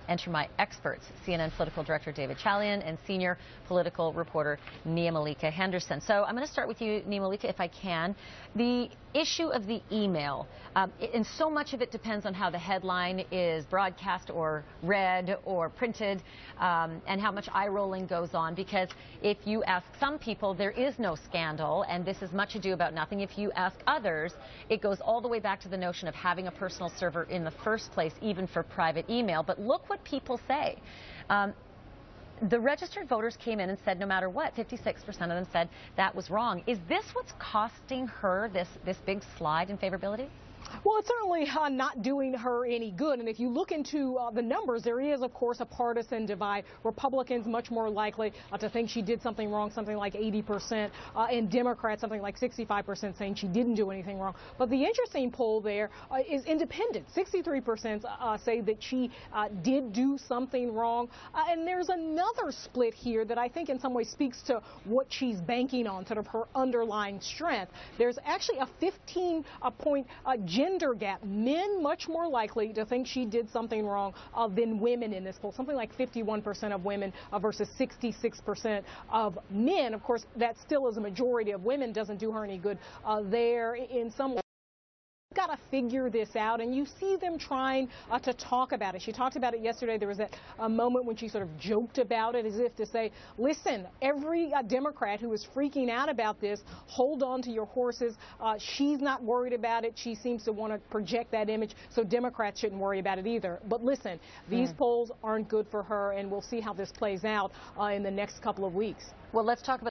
Enter my experts, CNN political director David Chalian and senior political reporter Nia-Mailka Henderson. So I'm going to start with you, Nia-Mailka, if I can. The issue of the email, and so much of it depends on how the headline is broadcast or read or printed, and how much eye-rolling goes on, because if you ask some people, there is no scandal, and this is much ado about nothing. If you ask others, it goes all the way back to the notion of having a personal server in the first place, even for private email. But look what people say. The registered voters came in and said no matter what, 56% of them said that was wrong. Is this what's costing her this big slide in favorability? Well, it's certainly not doing her any good. And if you look into the numbers, there is, of course, a partisan divide. Republicans much more likely to think she did something wrong, something like 80%, and Democrats something like 65% saying she didn't do anything wrong. But the interesting poll there is independent. 63% say that she did do something wrong. And there's another split here that I think in some ways speaks to what she's banking on, sort of her underlying strength. There's actually a 15-point gender gap. Men much more likely to think she did something wrong than women in this poll. Something like 51% of women versus 66% of men. Of course, that still is a majority of women. Doesn't do her any good there in some way. Got to figure this out, and you see them trying to talk about it. She talked about it yesterday. There was that moment when she sort of joked about it as if to say, listen, every Democrat who is freaking out about this, hold on to your horses. She's not worried about it. She seems to want to project that image, so Democrats shouldn't worry about it either. But listen, these polls aren't good for her, and we'll see how this plays out in the next couple of weeks. Well, let's talk about